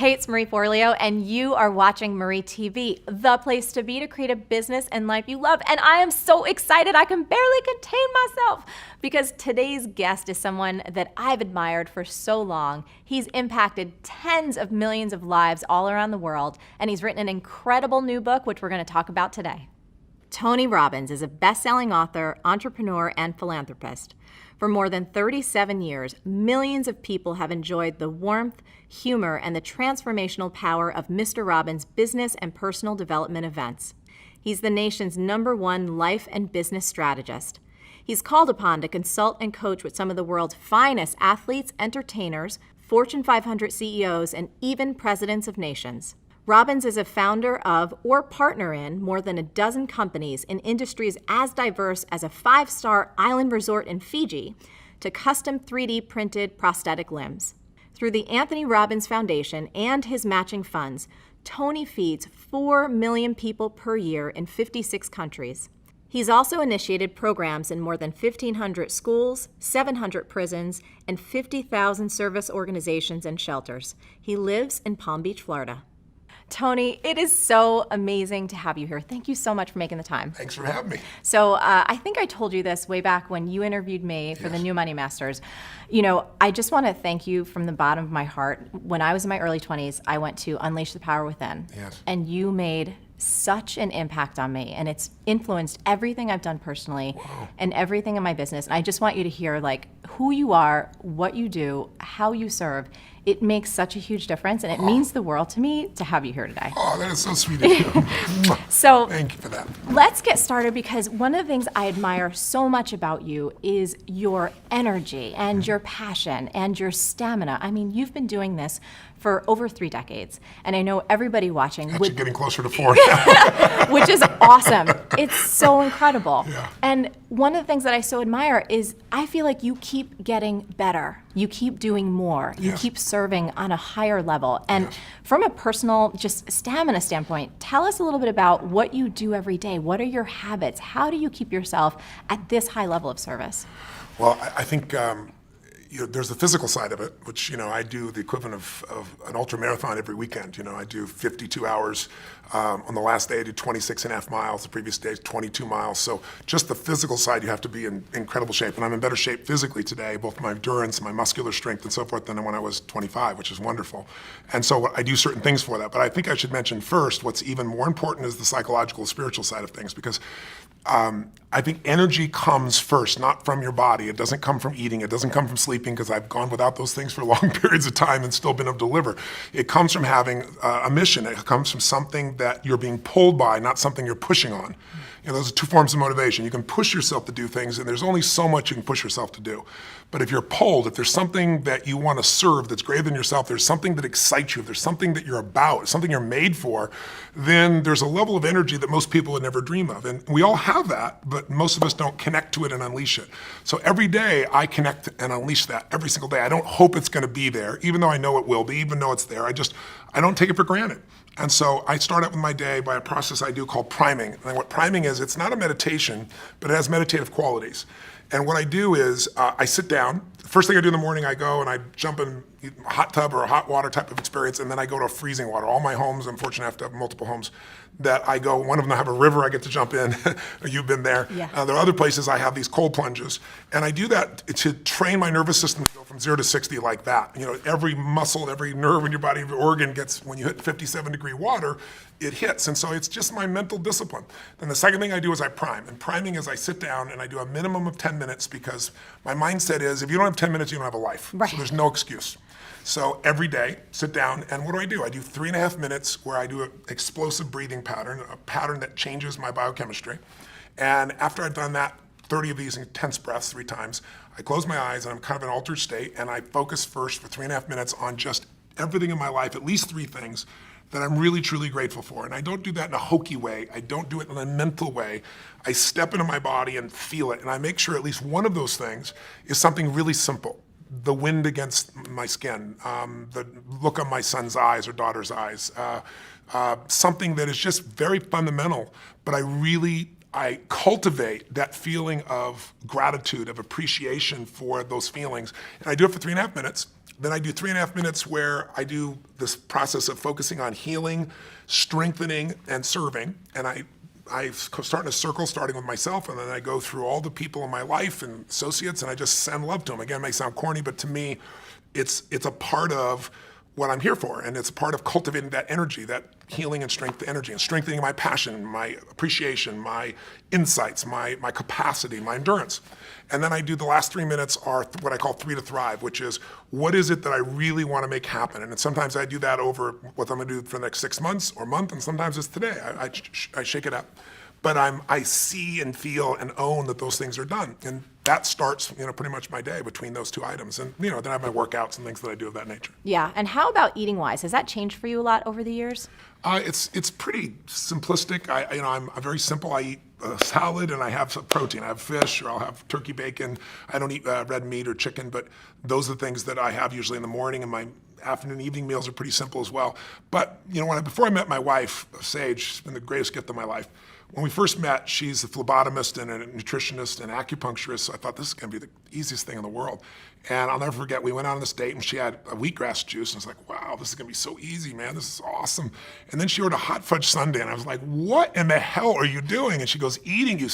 Hey, it's Marie Forleo, and you are watching Marie TV, the place to be to create a business and life you love. And I am so excited I can barely contain myself because today's guest is someone that I've admired for so long. He's impacted tens of millions of lives all around the world, and he's written an incredible new book, which we're going to talk about today. Tony Robbins is a best-selling author, entrepreneur, and philanthropist. For more than 37 years, millions of people have enjoyed the warmth, humor, and the transformational power of Mr. Robbins' business and personal development events. He's the nation's #1 life and business strategist. He's called upon to consult and coach with some of the world's finest athletes, entertainers, Fortune 500 CEOs, and even presidents of nations. Robbins is a founder of or partner in more than a dozen companies in industries as diverse as a 5-star island resort in Fiji to custom 3D printed prosthetic limbs. Through the Anthony Robbins Foundation and his matching funds, Tony feeds 4 million people per year in 56 countries. He's also initiated programs in more than 1,500 schools, 700 prisons, and 50,000 service organizations and shelters. He lives in Palm Beach, Florida. Tony, it is so amazing to have you here. Thank you so much for making the time. Thanks for having me. So I think I told you this way back when you interviewed me for the New Money Masters. You know, I just want to thank you from the bottom of my heart. When I was in my early 20s, I went to Unleash the Power Within. Yes. And you made such an impact on me, and it's influenced everything I've done personally and everything in my business. And I just want you to hear like who you are, what you do, how you serve. It makes such a huge difference, and it means the world to me to have you here today. Oh, that is so sweet of you. So thank you for that. Let's get started, because one of the things I admire so much about you is your energy and your passion and your stamina. I mean, you've been doing this for over 3 decades, and I know everybody watching Actually getting closer to 4 which is awesome. It's so incredible. Yeah. And one of the things that I so admire is I feel like you keep getting better. You keep doing more. You keep serving on a higher level. And from a personal, just stamina standpoint, tell us a little bit about what you do every day. What are your habits? How do you keep yourself at this high level of service? Well, I think there's the physical side of it, which, I do the equivalent of an ultra marathon every weekend. I do 52 hours. On the last day, I do 26.5 miles. The previous day, 22 miles. So just the physical side, you have to be in incredible shape. And I'm in better shape physically today, both my endurance, my muscular strength, and so forth, than when I was 25, which is wonderful. And so I do certain things for that. But I think I should mention first, what's even more important is the psychological, spiritual side of things, because I think energy comes first, not from your body. It doesn't come from eating. It doesn't come from sleeping, because I've gone without those things for long periods of time and still been able to deliver. It comes from having a mission. It comes from something that you're being pulled by, not something you're pushing on. Those are 2 forms of motivation. You can push yourself to do things, and there's only so much you can push yourself to do. But if you're pulled, if there's something that you want to serve that's greater than yourself, there's something that excites you, if there's something that you're about, something you're made for, then there's a level of energy that most people would never dream of. And we all have that, but most of us don't connect to it and unleash it. So every day I connect and unleash that every single day. I don't hope it's going to be there, even though I know it will be, even though it's there. I don't take it for granted. And so I start out with my day by a process I do called priming. And what priming is, it's not a meditation, but it has meditative qualities. And what I do is I sit down. The first thing I do in the morning, I go and I jump in a hot tub or a hot water type of experience, and then I go to freezing water. All my homes, I'm fortunate enough to have multiple homes, that I go, one of them I have a river I get to jump in. You've been there. Yeah. There are other places I have these cold plunges. And I do that to train my nervous system to go from 0 to 60 like that. Every muscle, every nerve in your body, every organ gets, when you hit 57-degree water, it hits. And so it's just my mental discipline. Then the second thing I do is I prime. And priming is I sit down and I do a minimum of 10 minutes, because my mindset is, if you don't have 10 minutes, you don't have a life. Right. So there's no excuse. So every day, sit down, and what do? I do 3.5 minutes where I do an explosive breathing pattern, a pattern that changes my biochemistry. And after I've done that, 30 of these intense breaths 3 times, I close my eyes and I'm kind of in an altered state, and I focus first for 3.5 minutes on just everything in my life, at least 3 things that I'm really, truly grateful for. And I don't do that in a hokey way. I don't do it in a mental way. I step into my body and feel it, and I make sure at least one of those things is something really simple. The wind against my skin, the look on my son's eyes or daughter's eyes, something that is just very fundamental, but I really I cultivate that feeling of gratitude, of appreciation for those feelings. And I do it for 3.5 minutes. Then I do 3.5 minutes where I do this process of focusing on healing, strengthening, and serving. And I start in a circle, starting with myself, and then I go through all the people in my life and associates, and I just send love to them. Again, it may sound corny, but to me, it's a part of what I'm here for, and it's a part of cultivating that energy, that healing and strength energy, and strengthening my passion, my appreciation, my insights, my capacity, my endurance. And then I do the last 3 minutes are what I call 3 to Thrive, which is what is it that I really want to make happen? And sometimes I do that over what I'm going to do for the next 6 months or month, and sometimes it's today. I shake it up. But I see and feel and own that those things are done. And that starts, pretty much my day between those two items. And, then I have my workouts and things that I do of that nature. Yeah. And how about eating wise? Has that changed for you a lot over the years? It's pretty simplistic. I'm very simple. I eat a salad and I have some protein. I have fish or I'll have turkey bacon. I don't eat red meat or chicken, but those are the things that I have usually in the morning, and my afternoon, evening meals are pretty simple as well. But before I met my wife, Sage, she's been the greatest gift of my life. When we first met, she's a phlebotomist and a nutritionist and acupuncturist, so I thought this is going to be the easiest thing in the world. And I'll never forget, we went out on this date and she had a wheatgrass juice, and I was like, wow, this is going to be so easy, man. This is awesome. And then she ordered a hot fudge sundae, and I was like, what in the hell are you doing? And she goes, eating, you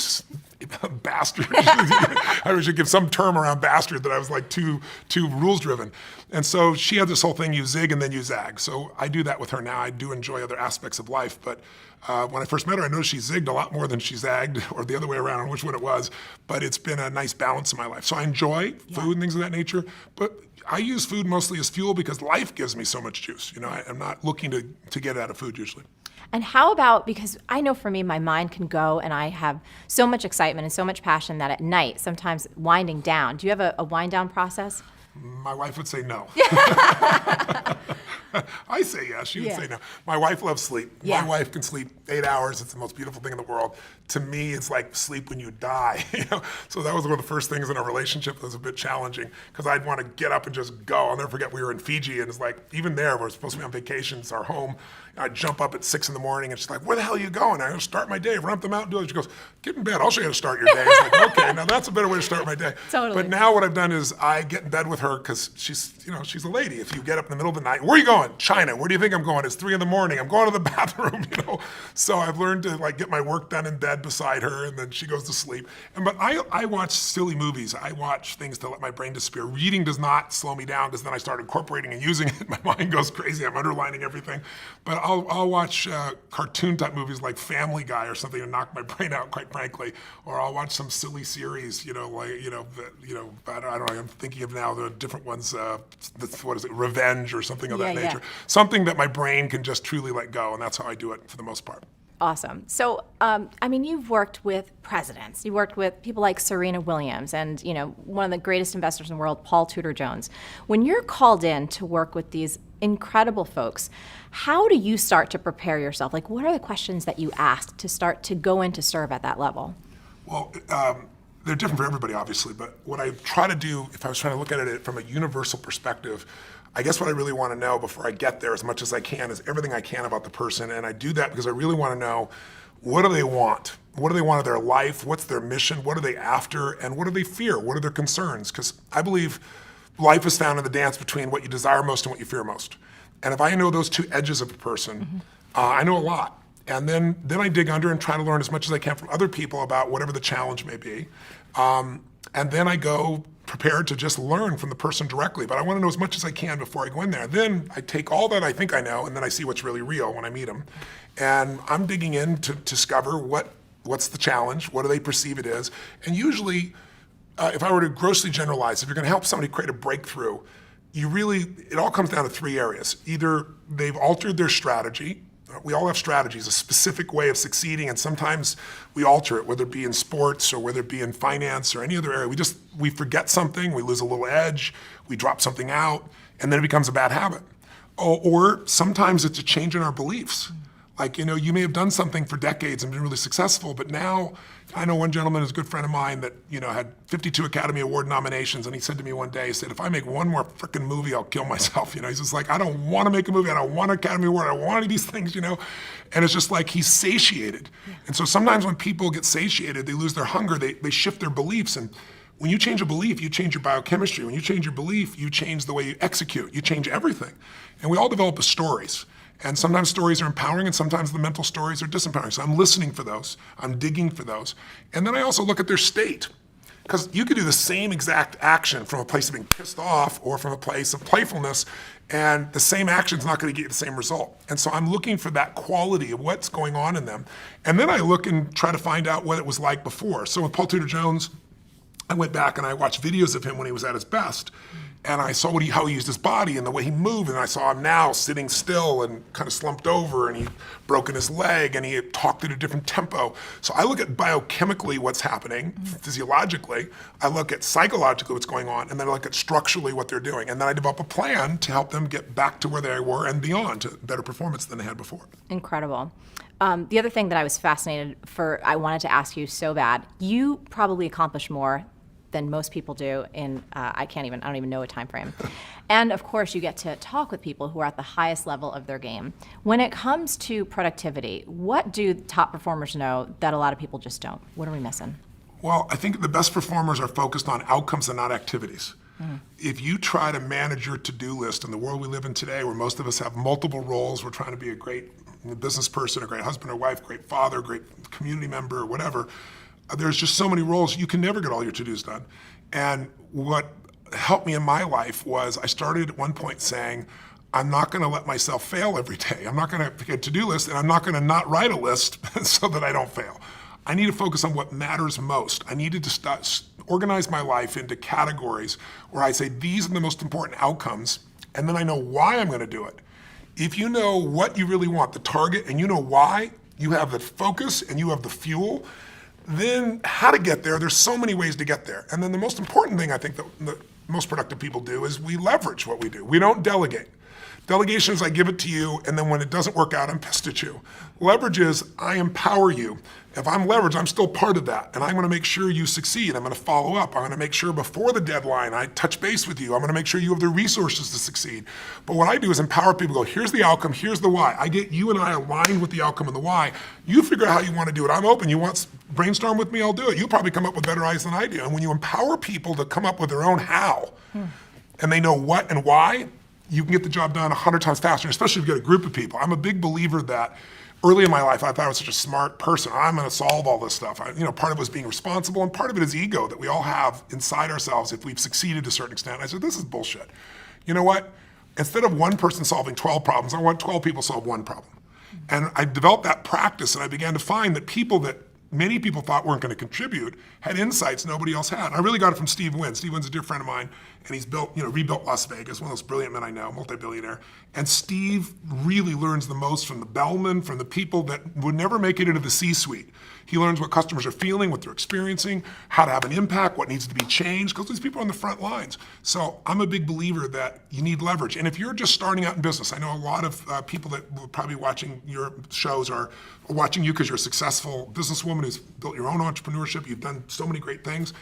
bastard. I should give some term around bastard that I was like too rules driven. And so she had this whole thing, you zig and then you zag. So I do that with her now. I do enjoy other aspects of life, but when I first met her, I noticed she zigged a lot more than she zagged, or the other way around, I don't know which one it was, but it's been a nice balance in my life. So I enjoy food and things of that nature, but I use food mostly as fuel because life gives me so much juice. I'm not looking to get out of food usually. And how about, because I know for me, my mind can go and I have so much excitement and so much passion that at night, sometimes winding down. Do you have a wind down process? My wife would say no. I say yes, she would say no. My wife loves sleep. Yeah. My wife can sleep 8 hours. It's the most beautiful thing in the world. To me, it's like sleep when you die. So that was one of the first things in our relationship that was a bit challenging, because I'd want to get up and just go. I'll never forget, we were in Fiji, and it's like, even there, we're supposed to be on vacation, it's our home. I'd jump up at 6 a.m, and she's like, where the hell are you going? I go, start my day, run up the mountain, do it. She goes, get in bed, I'll show you how to start your day. It's like, okay, now that's a better way to start my day. Totally. But now what I've done is I get in bed with her, because she's a lady. If you get up in the middle of the night, where are you going? China. Where do you think I'm going? It's 3 a.m. I'm going to the bathroom, So I've learned to get my work done in bed beside her, and then she goes to sleep. But I watch silly movies. I watch things to let my brain disappear. Reading does not slow me down, because then I start incorporating and using it. My mind goes crazy. I'm underlining everything. But I'll watch cartoon type movies like Family Guy or something to knock my brain out, quite frankly. Or I'll watch some silly series, I don't know. I'm thinking of now the different ones. What is it? Revenge or something of that nature. Something that my brain can just truly let go, and that's how I do it for the most part. Awesome. So, you've worked with presidents. You worked with people like Serena Williams and, one of the greatest investors in the world, Paul Tudor Jones. When you're called in to work with these incredible folks, how do you start to prepare yourself? Like, what are the questions that you ask to start to go in to serve at that level? Well, they're different for everybody, obviously, but what I try to do, if I was trying to look at it from a universal perspective, I guess what I really want to know before I get there as much as I can is everything I can about the person. And I do that because I really want to know, what do they want? What do they want of their life? What's their mission? What are they after? And what do they fear? What are their concerns? Because I believe life is found in the dance between what you desire most and what you fear most. And if I know those two edges of a person, I know a lot. And then I dig under and try to learn as much as I can from other people about whatever the challenge may be. And then I go prepared to just learn from the person directly. But I want to know as much as I can before I go in there. Then I take all that I think I know, and then I see what's really real when I meet them. And I'm digging in to discover what's the challenge, what do they perceive it is. And usually, if I were to grossly generalize, if you're going to help somebody create a breakthrough, it all comes down to 3 areas. Either they've altered their strategy. We all have strategies, a specific way of succeeding, and sometimes we alter it, whether it be in sports or whether it be in finance or any other area. We forget something, we lose a little edge, we drop something out, and then it becomes a bad habit. Or sometimes it's a change in our beliefs. Like, you may have done something for decades and been really successful, but now, I know one gentleman who's a good friend of mine that, had 52 Academy Award nominations, and he said to me one day, he said, if I make one more freaking movie, I'll kill myself. He's just like, I don't want to make a movie, I don't want an Academy Award, I don't want any of these things, And it's just like he's satiated. And so sometimes when people get satiated, they lose their hunger, they shift their beliefs. And when you change a belief, you change your biochemistry. When you change your belief, you change the way you execute, you change everything. And we all develop stories. And sometimes stories are empowering and sometimes the mental stories are disempowering. So I'm listening for those, I'm digging for those. And then I also look at their state. Because you could do the same exact action from a place of being pissed off or from a place of playfulness, and the same action is not going to get you the same result. And so I'm looking for that quality of what's going on in them. And then I look and try to find out what it was like before. So with Paul Tudor Jones, I went back and I watched videos of him when he was at his best. And I saw how he used his body and the way he moved, and I saw him now sitting still and kind of slumped over, and he'd broken his leg, and he had talked at a different tempo. So I look at biochemically what's happening, physiologically, I look at psychologically what's going on, and then I look at structurally what they're doing. And then I develop a plan to help them get back to where they were and beyond, to better performance than they had before. Incredible. The other thing that I was fascinated I wanted to ask you so bad, you probably accomplish more than most people do in, I don't even know a time frame. And of course, you get to talk with people who are at the highest level of their game. When it comes to productivity, what do top performers know that a lot of people just don't? What are we missing? Well, I think the best performers are focused on outcomes and not activities. If you try to manage your to-do list in the world we live in today, where most of us have multiple roles, we're trying to be a great business person, a great husband or wife, great father, great community member, or whatever, there's just so many roles, you can never get all your to-dos done. And what helped me in my life was I started at one point saying, I'm not gonna let myself fail every day. I'm not gonna pick a to-do list, and I'm not gonna not write a list so that I don't fail. I need to focus on what matters most. I needed to organize my life into categories where I say, these are the most important outcomes, and then I know why I'm gonna do it. If you know what you really want, the target, and you know why, you have the focus and you have the fuel, then how to get there, there's so many ways to get there. And then the most important thing I think that the most productive people do is we leverage what we do. We don't delegate. Delegation is I give it to you, and then when it doesn't work out, I'm pissed at you. Leverage is I empower you. If I'm leveraged, I'm still part of that, and I'm gonna make sure you succeed. I'm gonna follow up. I'm gonna make sure before the deadline I touch base with you. I'm gonna make sure you have the resources to succeed. But what I do is empower people, go, here's the outcome, here's the why. I get you and I aligned with the outcome and the why. You figure out how you wanna do it. I'm open. You want brainstorm with me, I'll do it. You'll probably come up with better ideas than I do. And when you empower people to come up with their own how, and they know what and why, you can get the job done 100 times faster, especially if you get a group of people. I'm a big believer that early in my life, I thought I was such a smart person. I'm gonna solve all this stuff. Part of it was being responsible, and part of it is ego that we all have inside ourselves if we've succeeded to a certain extent. I said, this is bullshit. You know what? Instead of one person solving 12 problems, I want 12 people to solve one problem. And I developed that practice, and I began to find that people that many people thought weren't gonna contribute had insights nobody else had. And I really got it from Steve Wynn. Steve Wynn's a dear friend of mine, and he's rebuilt Las Vegas, one of those brilliant men I know, multi-billionaire. And Steve really learns the most from the bellmen, from the people that would never make it into the C-suite. He learns what customers are feeling, what they're experiencing, how to have an impact, what needs to be changed, because these people are on the front lines. So I'm a big believer that you need leverage. And if you're just starting out in business, I know a lot of people that will probably watching your shows are watching you because you're a successful businesswoman who's built your own entrepreneurship, you've done so many great things.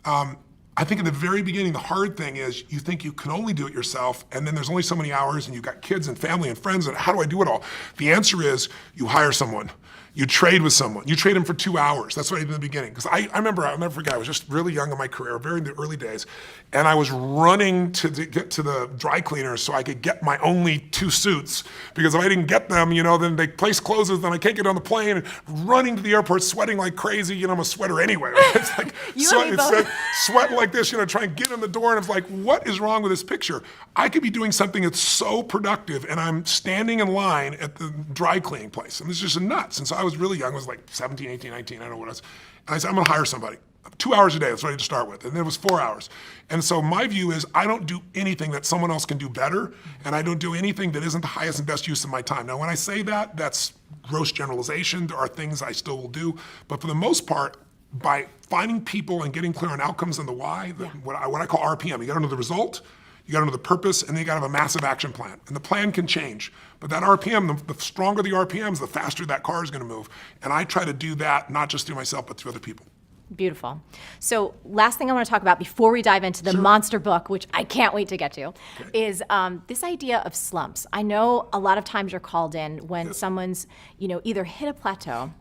I think in the very beginning, the hard thing is you think you can only do it yourself, and then there's only so many hours, and you've got kids and family and friends, and how do I do it all? The answer is you hire someone. You trade with someone. You trade them for 2 hours. That's what I did in the beginning. Because I'll never forget, I was just really young in my career, very in the early days, and I was running to get to the dry cleaners so I could get my only 2 suits. Because if I didn't get them, then the place closes, then I can't get on the plane, and running to the airport, sweating like crazy. I'm a sweater anyway. Right? It's like sweating like this, trying to get in the door, and it's like, what is wrong with this picture? I could be doing something that's so productive, and I'm standing in line at the dry cleaning place, and this is just nuts. And so I was really young, I was like 17, 18, 19, I don't know what it was. And I said, I'm gonna hire somebody. 2 hours a day, that's what I had to start with. And then it was 4 hours. And so my view is I don't do anything that someone else can do better, and I don't do anything that isn't the highest and best use of my time. Now, when I say that, that's gross generalization. There are things I still will do. But for the most part, by finding people and getting clear on outcomes and the why, what I call RPM, you gotta know the result, You got to know the purpose, and then you got to have a massive action plan. And the plan can change. But that RPM, the stronger the RPMs, the faster that car is going to move. And I try to do that not just through myself, but through other people. Beautiful. So last thing I want to talk about before we dive into the monster book, which I can't wait to get to, is this idea of slumps. I know a lot of times you're called in when someone's, either hit a plateau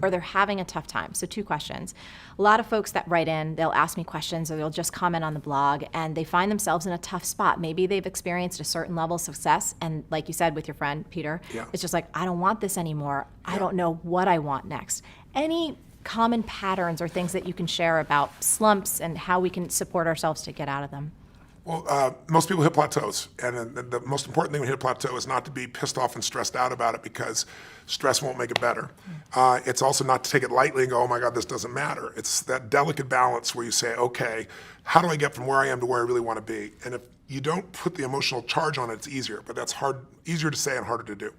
or they're having a tough time. So 2 questions. A lot of folks that write in, they'll ask me questions or they'll just comment on the blog and they find themselves in a tough spot. Maybe they've experienced a certain level of success and like you said with your friend, Peter, it's just like, I don't want this anymore. I don't know what I want next. Any common patterns or things that you can share about slumps and how we can support ourselves to get out of them? Well, most people hit plateaus, and the most important thing when you hit a plateau is not to be pissed off and stressed out about it because stress won't make it better. It's also not to take it lightly and go, oh my God, this doesn't matter. It's that delicate balance where you say, okay, how do I get from where I am to where I really want to be? And if you don't put the emotional charge on it, it's easier, but that's easier to say and harder to do.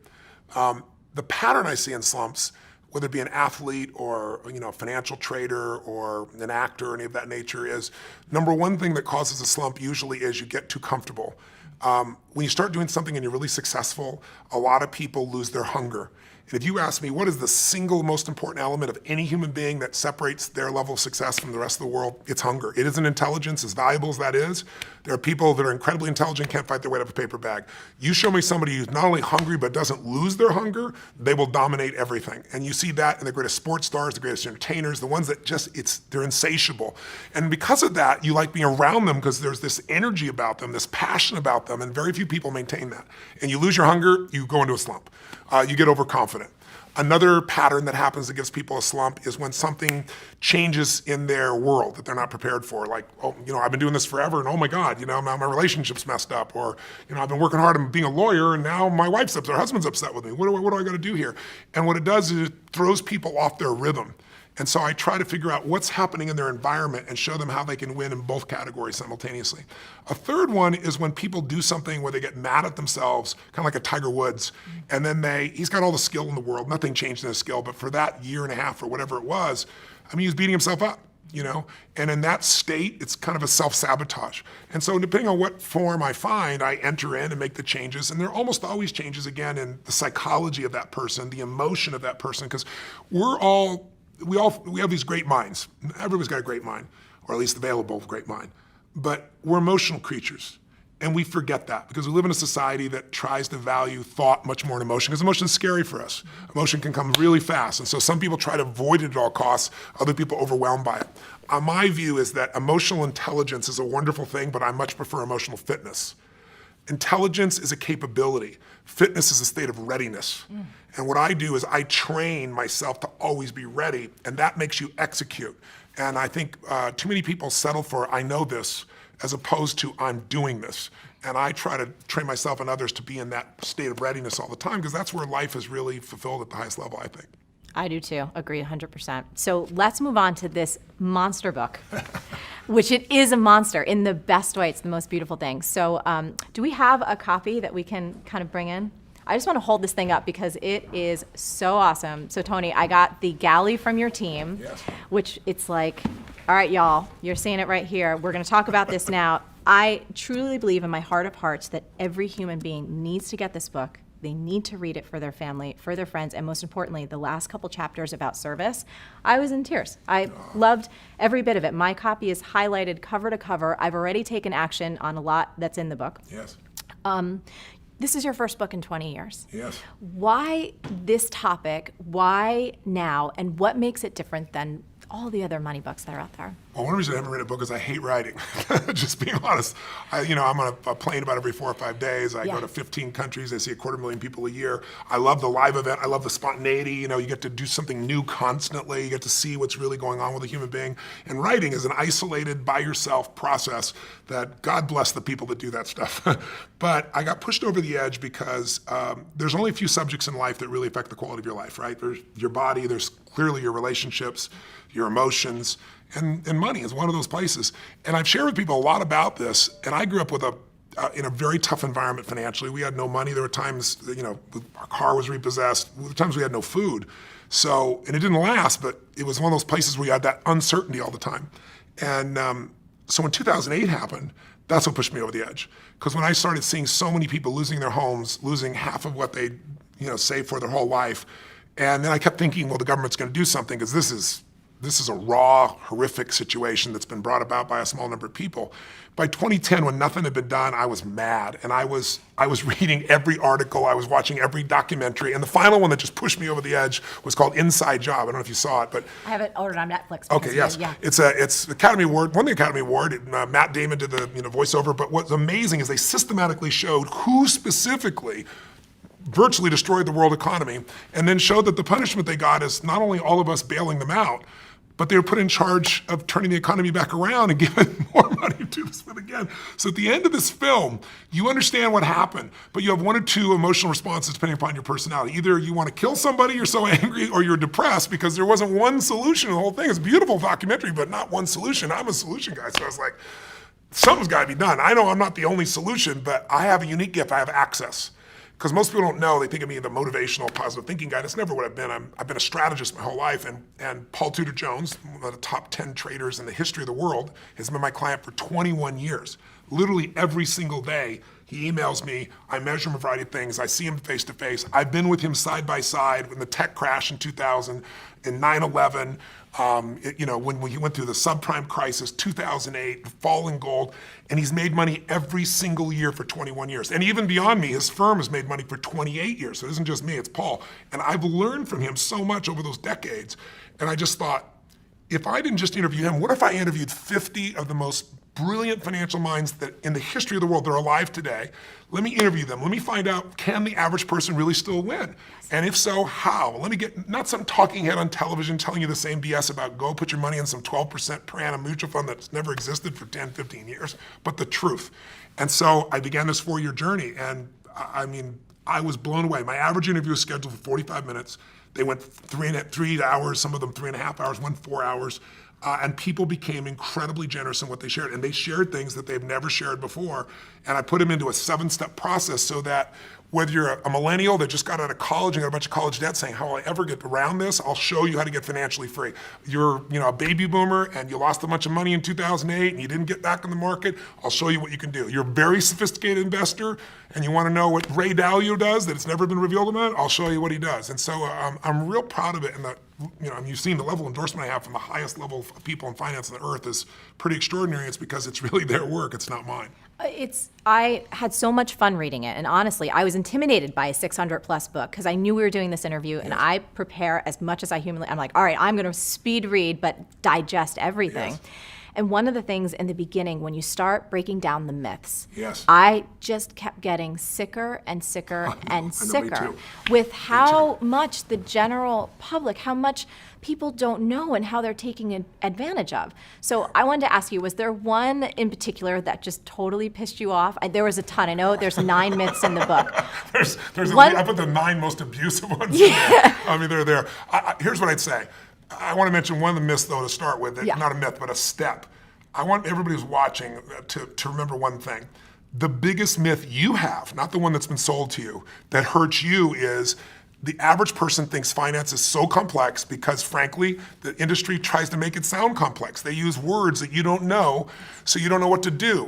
The pattern I see in slumps, whether it be an athlete or a financial trader or an actor or any of that nature, is number one thing that causes a slump usually is you get too comfortable. When you start doing something and you're really successful, a lot of people lose their hunger. And if you ask me, what is the single most important element of any human being that separates their level of success from the rest of the world? It's hunger. It isn't intelligence, as valuable as that is. There are people that are incredibly intelligent, can't fight their way up a paper bag. You show me somebody who's not only hungry but doesn't lose their hunger, they will dominate everything. And you see that in the greatest sports stars, the greatest entertainers, the ones that they're insatiable. And because of that, you like being around them because there's this energy about them, this passion about them, and very few people maintain that. And you lose your hunger, you go into a slump. You get overconfident. Another pattern that happens that gives people a slump is when something changes in their world that they're not prepared for. Like, I've been doing this forever and oh my God, my relationship's messed up. Or, I've been working hard on being a lawyer and now my wife's upset, her husband's upset with me. What do I got to do here? And what it does is it throws people off their rhythm. And so I try to figure out what's happening in their environment and show them how they can win in both categories simultaneously. A third one is when people do something where they get mad at themselves, kind of like a Tiger Woods, and then he's got all the skill in the world, nothing changed in his skill, but for that year and a half or whatever it was, he was beating himself up, and in that state, it's kind of a self-sabotage. And so depending on what form I find, I enter in and make the changes, and there are almost always changes again in the psychology of that person, the emotion of that person, because we have these great minds. Everybody's got a great mind, or at least available great mind. But we're emotional creatures. And we forget that because we live in a society that tries to value thought much more than emotion because emotion is scary for us. Emotion can come really fast. And so some people try to avoid it at all costs. Other people are overwhelmed by it. My view is that emotional intelligence is a wonderful thing, but I much prefer emotional fitness. Intelligence is a capability. Fitness is a state of readiness. And what I do is I train myself to always be ready, and that makes you execute. And I think too many people settle for, I know this, as opposed to I'm doing this. And I try to train myself and others to be in that state of readiness all the time, because that's where life is really fulfilled at the highest level, I think. I do too, agree 100%. So let's move on to this monster book, which it is a monster in the best way. It's the most beautiful thing. So do we have a copy that we can kind of bring in? I just want to hold this thing up because it is so awesome. So Tony, I got the galley from your team, which it's like, all right, y'all, you're seeing it right here. We're going to talk about this now. I truly believe in my heart of hearts that every human being needs to get this book. They need to read it for their family, for their friends, and most importantly, the last couple chapters about service. I was in tears. I loved every bit of it. My copy is highlighted cover to cover. I've already taken action on a lot that's in the book. Yes. This is your first book in 20 years. Yes. Why this topic? Why now? And what makes it different than all the other money books that are out there? Well, one reason I haven't read a book is I hate writing. Just being honest. I'm on a plane about every 4 or 5 days. I go to 15 countries. I see 250,000 people a year. I love the live event. I love the spontaneity. You get to do something new constantly. You get to see what's really going on with a human being. And writing is an isolated, by yourself process that God bless the people that do that stuff. But I got pushed over the edge because there's only a few subjects in life that really affect the quality of your life, right? There's your body. There's clearly your relationships, your emotions, and money is one of those places. And I've shared with people a lot about this, and I grew up with in a very tough environment financially. We had no money. There were times, our car was repossessed. There were times we had no food. So, and it didn't last, but it was one of those places where you had that uncertainty all the time. And so when 2008 happened, That's what pushed me over the edge. Because when I started seeing so many people losing their homes, losing half of what they saved for their whole life, and then I kept thinking, well, the government's going to do something because this is a raw, horrific situation that's been brought about by a small number of people. By 2010, when nothing had been done, I was mad, and I was reading every article, I was watching every documentary, and the final one that just pushed me over the edge was called Inside Job. I don't know if you saw it, but I have it ordered on Netflix. okay, yes, yeah. It's Academy Award, won the Academy Award. Matt Damon did the voiceover, but what's amazing is they systematically showed who specifically virtually destroyed the world economy, and then showed that the punishment they got is not only all of us bailing them out, but they were put in charge of turning the economy back around and giving more money to this one again. So at the end of this film, you understand what happened, but you have one or two emotional responses depending upon your personality. Either you want to kill somebody, you're so angry, or you're depressed because there wasn't one solution to the whole thing. It's a beautiful documentary, but not one solution. I'm a solution guy, so I was like, something's got to be done. I know I'm not the only solution, but I have a unique gift. I have access. Because most people don't know, they think of me the motivational, positive thinking guy. That's never what I've been. I've been a strategist my whole life, and Paul Tudor Jones, one of the top 10 traders in the history of the world, has been my client for 21 years. Literally every single day, he emails me, I measure him a variety of things, I see him face to face. I've been with him side by side in the tech crash in 2000, in 9/11, when he went through the subprime crisis, 2008, fall in gold, and he's made money every single year for 21 years. And even beyond me, his firm has made money for 28 years. So it isn't just me, it's Paul. And I've learned from him so much over those decades. And I just thought, if I didn't just interview him, what if I interviewed 50 of the most brilliant financial minds that in the history of the world that are alive today? Let me interview them. Let me find out, can the average person really still win? And if so, how? Let me get, not some talking head on television telling you the same BS about go put your money in some 12% per annum mutual fund that's never existed for 10, 15 years, but the truth. And so I began this 4-year journey, and I was blown away. My average interview was scheduled for 45 minutes. They went 3 hours, some of them 3.5 hours, 4 hours. And people became incredibly generous in what they shared. And they shared things that they've never shared before. And I put them into a 7-step process so that whether you're a millennial that just got out of college and got a bunch of college debt saying, how will I ever get around this? I'll show you how to get financially free. You're a baby boomer and you lost a bunch of money in 2008 and you didn't get back in the market. I'll show you what you can do. You're a very sophisticated investor and you want to know what Ray Dalio does that it's never been revealed about, I'll show you what he does. And so I'm real proud of it. And you've seen the level of endorsement I have from the highest level of people in finance on the earth is pretty extraordinary. It's because it's really their work. It's not mine. I had so much fun reading it, and honestly, I was intimidated by a 600+ book because I knew we were doing this interview, and I prepare as much as I humanly. I'm like, all right, I'm going to speed read, but digest everything. Yes. And one of the things in the beginning, when you start breaking down the myths, yes, I just kept getting sicker and sicker and sicker with how much the general public, how much people don't know and how they're taking advantage of. So I wanted to ask you, was there one in particular that just totally pissed you off? There was a ton. I know there's 9 myths in the book. I put the 9 most abusive ones in there. I mean, they're there. Here's what I'd say. I want to mention one of the myths, though, to start with. Not a myth, but a step. I want everybody who's watching to remember one thing. The biggest myth you have, not the one that's been sold to you, that hurts you is the average person thinks finance is so complex because, frankly, the industry tries to make it sound complex. They use words that you don't know, so you don't know what to do.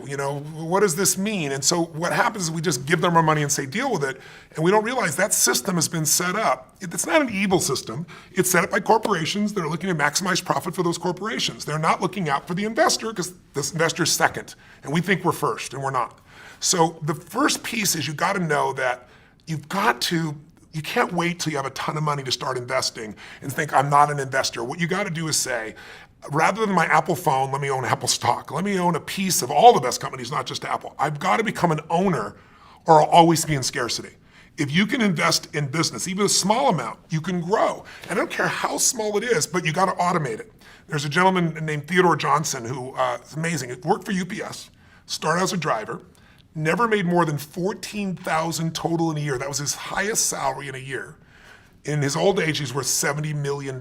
What does this mean? And so what happens is we just give them our money and say, deal with it, and we don't realize that system has been set up. It's not an evil system. It's set up by corporations that are looking to maximize profit for those corporations. They're not looking out for the investor because this investor is second, and we think we're first, and we're not. So the first piece is you got to know that you can't wait till you have a ton of money to start investing and think, I'm not an investor. What you got to do is say, rather than my Apple phone, let me own Apple stock. Let me own a piece of all the best companies, not just Apple. I've got to become an owner or I'll always be in scarcity. If you can invest in business, even a small amount, you can grow. And I don't care how small it is, but you got to automate it. There's a gentleman named Theodore Johnson who is amazing. He worked for UPS, started as a driver, never made more than $14,000 total in a year. That was his highest salary in a year. In his old age, he's worth $70 million.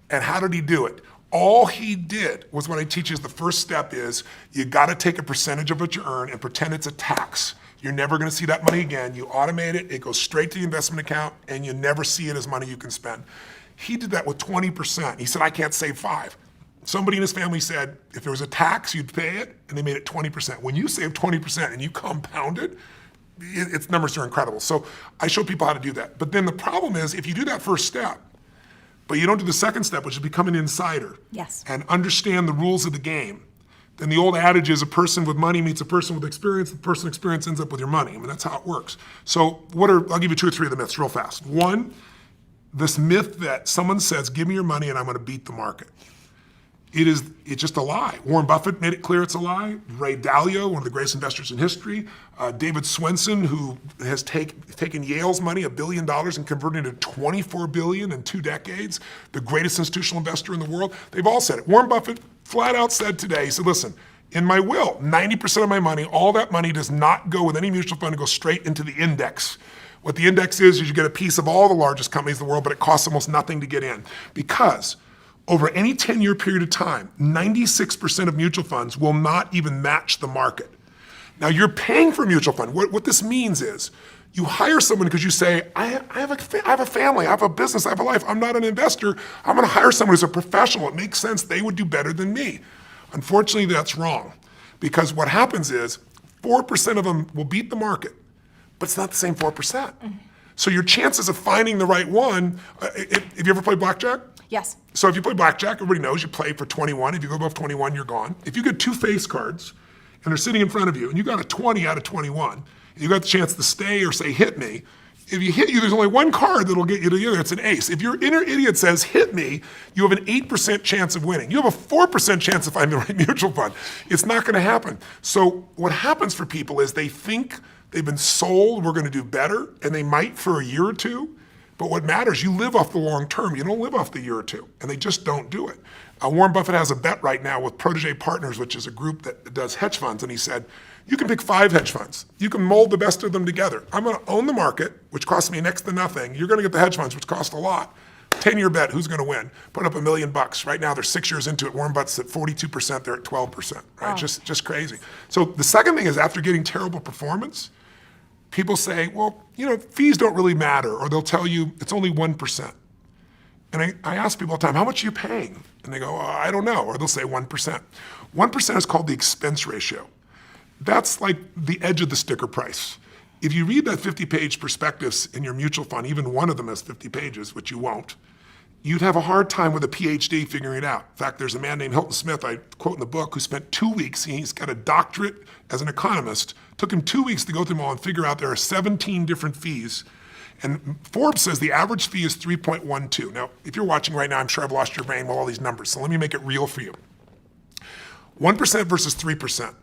And how did he do it? All he did was what I teach is the first step is you got to take a percentage of what you earn and pretend it's a tax. You're never going to see that money again. You automate it, it goes straight to the investment account, and you never see it as money you can spend. He did that with 20%. He said, I can't save 5. Somebody in his family said, if there was a tax, you'd pay it, and they made it 20%. When you save 20% and you compound it, its numbers are incredible. So I show people how to do that. But then the problem is, if you do that first step, but you don't do the second step, which is become an insider, yes, and understand the rules of the game, then the old adage is a person with money meets a person with experience, the person with experience ends up with your money. I mean, that's how it works. So I'll give you 2 or 3 of the myths real fast. One, this myth that someone says, give me your money and I'm gonna beat the market. It's just a lie. Warren Buffett made it clear it's a lie. Ray Dalio, one of the greatest investors in history. David Swenson, who has taken Yale's money, $1 billion, and converted it to $24 billion in 2 decades, the greatest institutional investor in the world. They've all said it. Warren Buffett flat out said today, he said, listen, in my will, 90% of my money, all that money does not go with any mutual fund, it goes straight into the index. What the index is you get a piece of all the largest companies in the world, but it costs almost nothing to get in. Because over any 10-year period of time, 96% of mutual funds will not even match the market. Now you're paying for a mutual fund. What this means is you hire someone because you say, I have a family, I have a business, I have a life, I'm not an investor. I'm gonna hire someone who's a professional. It makes sense, they would do better than me. Unfortunately, that's wrong. Because what happens is 4% of them will beat the market, but it's not the same 4%. Mm-hmm. So your chances of finding the right one, have you ever played blackjack? Yes. So if you play blackjack, everybody knows you play for 21. If you go above 21, you're gone. If you get 2 face cards and they're sitting in front of you and you got a 20 out of 21, and you got the chance to stay or say hit me, if you hit you, there's only one card that'll get you to the other, it's an ace. If your inner idiot says hit me, you have an 8% chance of winning. You have a 4% chance of finding the right mutual fund. It's not gonna happen. So what happens for people is they think they've been sold, we're gonna do better, and they might for a year or 2, but what matters, you live off the long term. You don't live off the year or 2, and they just don't do it. Warren Buffett has a bet right now with Protégé Partners, which is a group that does hedge funds, and he said, you can pick 5 hedge funds. You can mold the best of them together. I'm gonna own the market, which costs me next to nothing. You're gonna get the hedge funds, which cost a lot. 10-year bet, who's gonna win? Put up $1 million. Right now, they're 6 years into it. Warren Buffett's at 42%, they're at 12%, right? Oh. Just crazy. So the second thing is after getting terrible performance, people say, well, fees don't really matter, or they'll tell you it's only 1%. And I ask people all the time, how much are you paying? And they go, I don't know, or they'll say 1%. 1% is called the expense ratio. That's like the edge of the sticker price. If you read that 50-page prospectus in your mutual fund, even one of them has 50 pages, which you won't, you'd have a hard time with a PhD figuring it out. In fact, there's a man named Hilton Smith, I quote in the book, who spent 2 weeks, he's got a doctorate as an economist, took him 2 weeks to go through them all and figure out there are 17 different fees. And Forbes says the average fee is 3.12. Now, if you're watching right now, I'm sure I've lost your brain with all these numbers, so let me make it real for you. 1% versus 3%,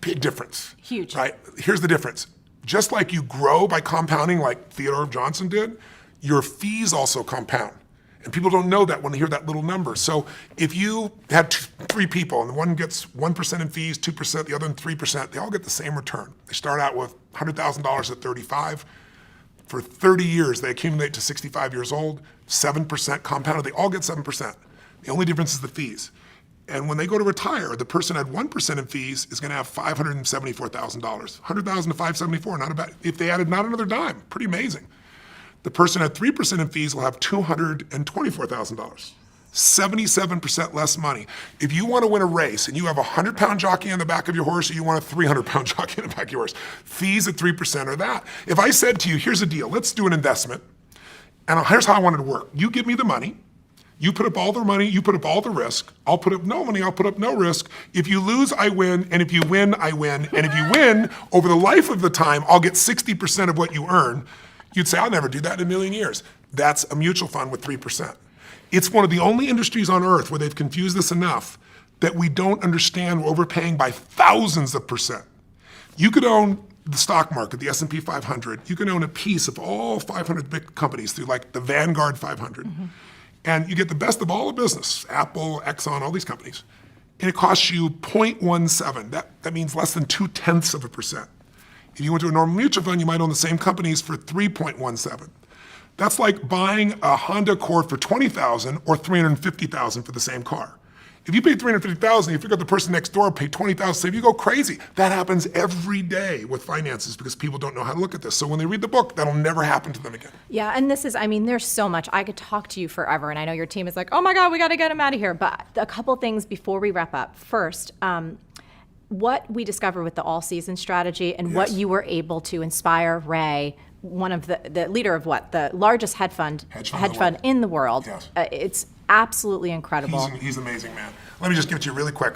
big difference. Huge. Right? Here's the difference. Just like you grow by compounding like Theodore Johnson did, your fees also compound. And people don't know that when they hear that little number. So if you had 3 people and one gets 1% in fees, 2%, the other in 3%, they all get the same return. They start out with $100,000 at 35. For 30 years, they accumulate to 65 years old, 7% compounded. They all get 7%. The only difference is the fees. And when they go to retire, the person at 1% in fees is gonna have $574,000. $100,000 to $574, not a bad, if they added not another dime, pretty amazing. The person at 3% in fees will have $224,000. 77% less money. If you want to win a race and you have a 100-pound jockey on the back of your horse, or you want a 300-pound jockey on the back of your horse, fees at 3% are that. If I said to you, here's a deal, let's do an investment, and here's how I want it to work. You give me the money, you put up all the money, you put up all the risk, I'll put up no money, I'll put up no risk. If you lose, I win, and if you win, I win. And if you win, over the life of the time, I'll get 60% of what you earn. You'd say, I'll never do that in a million years. That's a mutual fund with 3%. It's one of the only industries on earth where they've confused us enough that we don't understand we're overpaying by thousands of percent. You could own the stock market, the S&P 500. You can own a piece of all 500 big companies through like the Vanguard 500. Mm-hmm. And you get the best of all the business, Apple, Exxon, all these companies. And it costs you 0.17. That means less than 0.2%. If you went to a normal mutual fund, you might own the same companies for 3.17. That's like buying a Honda Accord for $20,000 or $350,000 for the same car. If you pay $350,000, you figure out the person next door paid $20,000, so you go crazy. That happens every day with finances because people don't know how to look at this. So when they read the book, that'll never happen to them again. Yeah, and this is, I mean, there's so much. I could talk to you forever, and I know your team is like, oh my God, we got to get him out of here. But a couple things before we wrap up. First, what we discovered with the all-season strategy and what you were able to inspire Ray, one of the leader of what? The largest hedge fund in the world. Yes. It's absolutely incredible. He's an amazing man. Let me just give it to you really quick.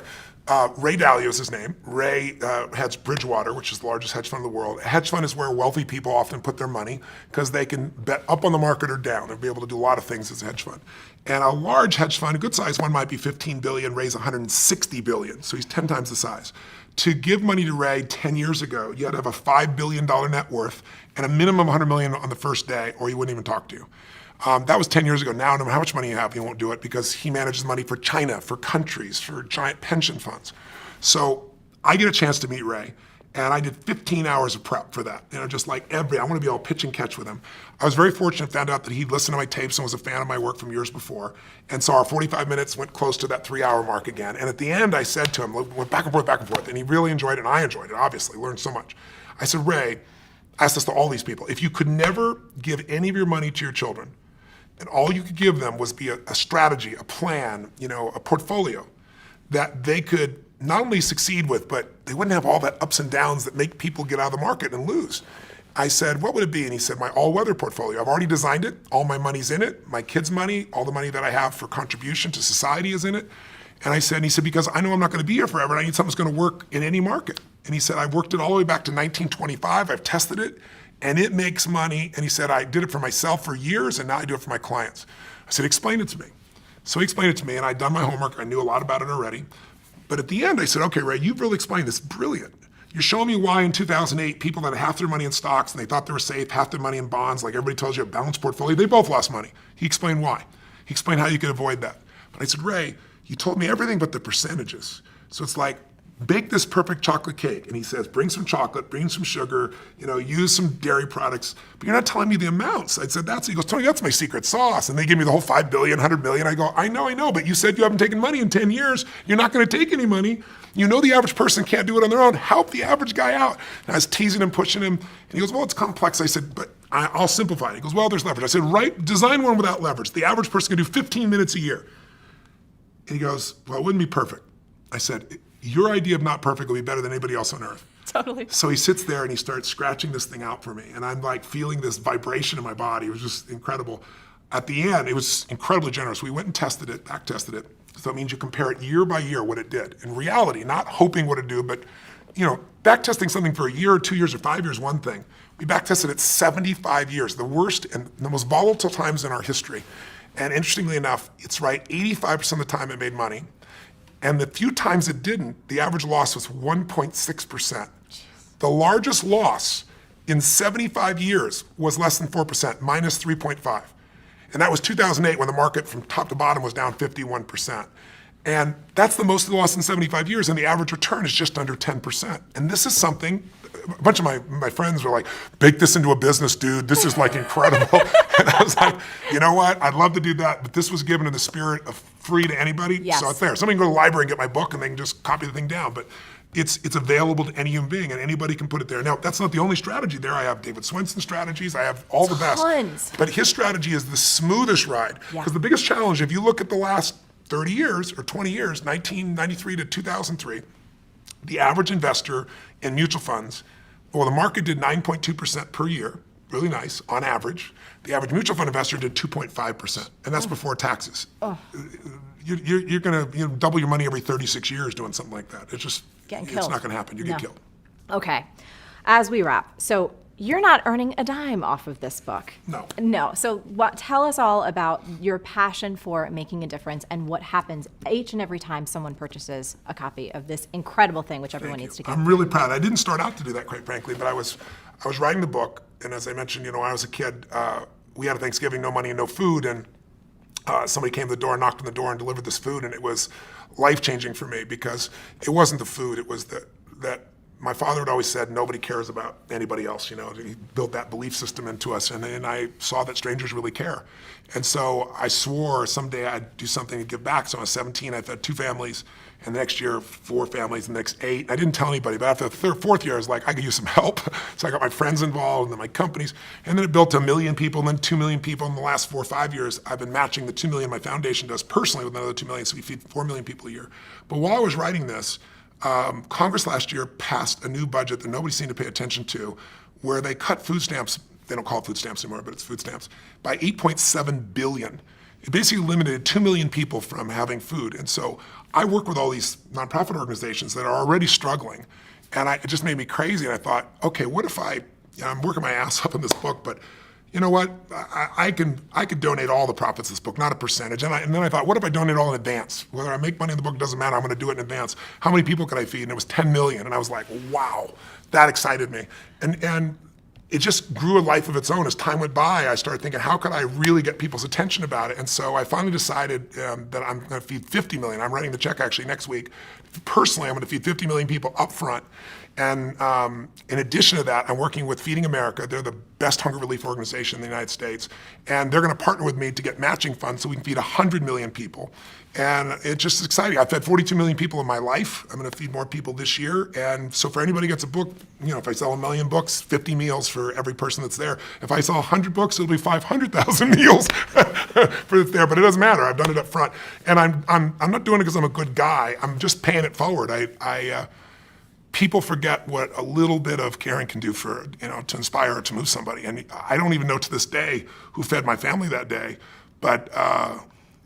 Ray Dalio is his name. Ray heads Bridgewater, which is the largest hedge fund in the world. A hedge fund is where wealthy people often put their money because they can bet up on the market or down. They'll be able to do a lot of things as a hedge fund. And a large hedge fund, a good sized one might be 15 billion, Ray's 160 billion. So he's 10 times the size. To give money to Ray 10 years ago, you had to have a $5 billion net worth and a minimum of 100 million on the first day, or he wouldn't even talk to you. That was 10 years ago. Now, no matter how much money you have, he won't do it because he manages money for China, for countries, for giant pension funds. So I get a chance to meet Ray, and I did 15 hours of prep for that. Just like I want to be all pitch and catch with him. I was very fortunate, found out that he listened to my tapes and was a fan of my work from years before. And so our 45 minutes went close to that 3-hour mark again. And at the end, I said to him, went back and forth, and he really enjoyed it, and I enjoyed it, obviously, learned so much. I said, Ray, I asked this to all these people, if you could never give any of your money to your children, and all you could give them was be a strategy, a plan, a portfolio that they could not only succeed with, but they wouldn't have all that ups and downs that make people get out of the market and lose. I said, what would it be? And he said, my all-weather portfolio. I've already designed it. All my money's in it. My kids' money, all the money that I have for contribution to society is in it. And he said, because I know I'm not going to be here forever, and I need something that's going to work in any market. And he said, I've worked it all the way back to 1925. I've tested it, and it makes money. And he said, I did it for myself for years, and now I do it for my clients. I said, explain it to me. So he explained it to me, and I'd done my homework. I knew a lot about it already. But at the end, I said, okay, Ray, you've really explained this. Brilliant. You're showing me why in 2008, people that had half their money in stocks and they thought they were safe, half their money in bonds, like everybody tells you, a balanced portfolio, they both lost money. He explained why. He explained how you could avoid that. But I said, Ray, you told me everything but the percentages. So it's like, bake this perfect chocolate cake. And he says, bring some chocolate, bring some sugar, use some dairy products, but you're not telling me the amounts. I said, he goes, Tony, that's my secret sauce. And they give me the whole 5 billion, 100 million. I go, I know, but you said you haven't taken money in 10 years. You're not going to take any money. The average person can't do it on their own. Help the average guy out. And I was teasing him, pushing him. And he goes, well, it's complex. I said, but I'll simplify it. He goes, well, there's leverage. I said, design one without leverage. The average person can do 15 minutes a year. And he goes, well, it wouldn't be perfect. I said, your idea of not perfect will be better than anybody else on earth. Totally. So he sits there and he starts scratching this thing out for me. And I'm like feeling this vibration in my body. It was just incredible. At the end, it was incredibly generous. We went and tested it, back tested it. So it means you compare it year by year what it did. In reality, not hoping what it'd do, but back testing something for a year or 2 years or 5 years, one thing. We back tested it 75 years, the worst and the most volatile times in our history. And interestingly enough, it's right, 85% of the time it made money. And the few times it didn't, the average loss was 1.6%. The largest loss in 75 years was less than 4%, minus 3.5. And that was 2008 when the market from top to bottom was down 51%. And that's the most of the loss in 75 years, and the average return is just under 10%. And this is something, a bunch of my friends were like, bake this into a business, dude. This is like incredible. And I was like, you know what? I'd love to do that, but this was given in the spirit of free to anybody. Yes. So it's there. Somebody can go to the library and get my book and they can just copy the thing down. But it's available to any human being and anybody can put it there. Now, that's not the only strategy there. I have David Swenson's strategies. I have all the best. Tons. But his strategy is the smoothest ride. Because the biggest challenge, if you look at the last 30 years or 20 years, 1993 to 2003, the average investor in mutual funds, well, the market did 9.2% per year, really nice, on average. The average mutual fund investor did 2.5%, and that's before taxes. You're going to double your money every 36 years doing something like that. It's just, it's not going to happen. You get killed. Okay, as we wrap, so you're not earning a dime off of this book. No. So tell us all about your passion for making a difference and what happens each and every time someone purchases a copy of this incredible thing, which everyone needs to get. I'm really proud. I didn't start out to do that, quite frankly, but I was writing the book, and as I mentioned, when I was a kid, we had a Thanksgiving, no money and no food, and somebody came to the door, knocked on the door, and delivered this food, and it was life-changing for me because it wasn't the food, it was that my father had always said, nobody cares about anybody else, you know. He built that belief system into us, and I saw that strangers really care. And so I swore someday I'd do something to give back. So I was 17, I had 2 families, and the next year, 4 families, and the next 8. I didn't tell anybody, but after the 3rd, 4th year, I was like, I could use some help. So I got my friends involved, and then my companies, and then it built to 1 million people, and then 2 million people. In the last 4 or 5 years, I've been matching the 2 million my foundation does personally with another 2 million, so we feed 4 million people a year. But while I was writing this, Congress last year passed a new budget that nobody seemed to pay attention to, where they cut food stamps, they don't call it food stamps anymore, but it's food stamps, by $8.7 billion. It basically limited 2 million people from having food. And so I work with all these nonprofit organizations that are already struggling, and it just made me crazy. And I thought, okay, what if I'm working my ass up in this book, but you know what? I could donate all the profits of this book, not a percentage. And then I thought, what if I donate all in advance? Whether I make money in the book doesn't matter. I'm going to do it in advance. How many people could I feed? And it was 10 million. And I was like, wow, that excited me. And it just grew a life of its own. As time went by, I started thinking, how could I really get people's attention about it? And so I finally decided that I'm going to feed 50 million. I'm writing the check actually next week. Personally, I'm going to feed 50 million people up front. And in addition to that, I'm working with Feeding America. They're the best hunger relief organization in the United States. And they're going to partner with me to get matching funds so we can feed 100 million people. And it's just exciting. I've fed 42 million people in my life. I'm going to feed more people this year. And so for anybody who gets a book, you know, if I sell 1 million books, 50 meals for every person that's there. If I sell 100 books, it'll be 500,000 meals for there. But it doesn't matter. I've done it up front. And I'm not doing it because I'm a good guy. I'm just paying it forward. People forget what a little bit of caring can do for, you know, to inspire or to move somebody. And I don't even know to this day who fed my family that day. But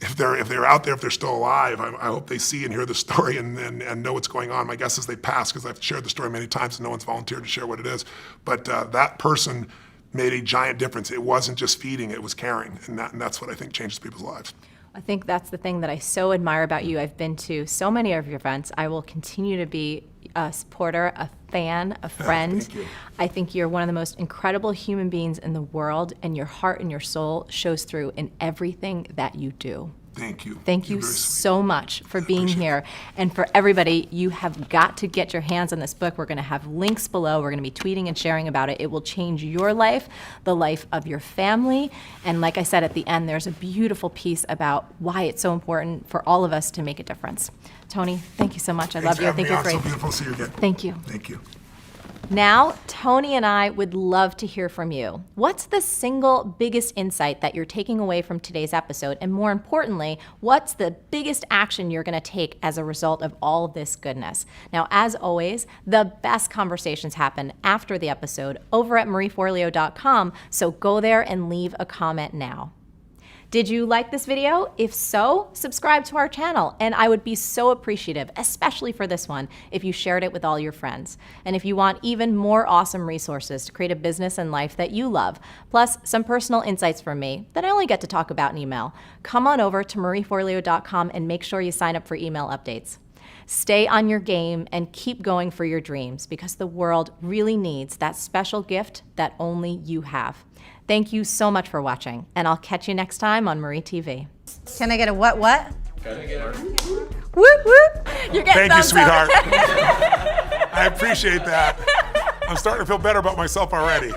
if they're out there, if they're still alive, I hope they see and hear the story and know what's going on. My guess is they passed because I've shared the story many times and no one's volunteered to share what it is. But that person made a giant difference. It wasn't just feeding, it was caring. And that's what I think changes people's lives. I think that's the thing that I so admire about you. I've been to so many of your events. I will continue to be a supporter, a fan, a friend. Thank you. I think you're one of the most incredible human beings in the world, and your heart and your soul shows through in everything that you do. Thank you. Thank you You're very sweet. so much for being here. And for everybody, you have got to get your hands on this book. We're going to have links below. We're going to be tweeting and sharing about it. It will change your life, the life of your family. And like I said at the end, there's a beautiful piece about why it's so important for all of us to make a difference. Tony, thank you so much. I love you. I think you're great. So beautiful to see you again. Thank you. Thank you. Now, Tony and I would love to hear from you. What's the single biggest insight that you're taking away from today's episode? And more importantly, what's the biggest action you're going to take as a result of all of this goodness? Now, as always, the best conversations happen after the episode over at marieforleo.com, so go there and leave a comment now. Did you like this video? If so, subscribe to our channel, and I would be so appreciative, especially for this one, if you shared it with all your friends. And if you want even more awesome resources to create a business and life that you love, plus some personal insights from me that I only get to talk about in email, come on over to marieforleo.com and make sure you sign up for email updates. Stay on your game and keep going for your dreams, because the world really needs that special gift that only you have. Thank you so much for watching, and I'll catch you next time on Marie TV. Can I get a what? Can I get a whoop whoop? You're getting Thank you, thumbs up. sweetheart. I appreciate that. I'm starting to feel better about myself already.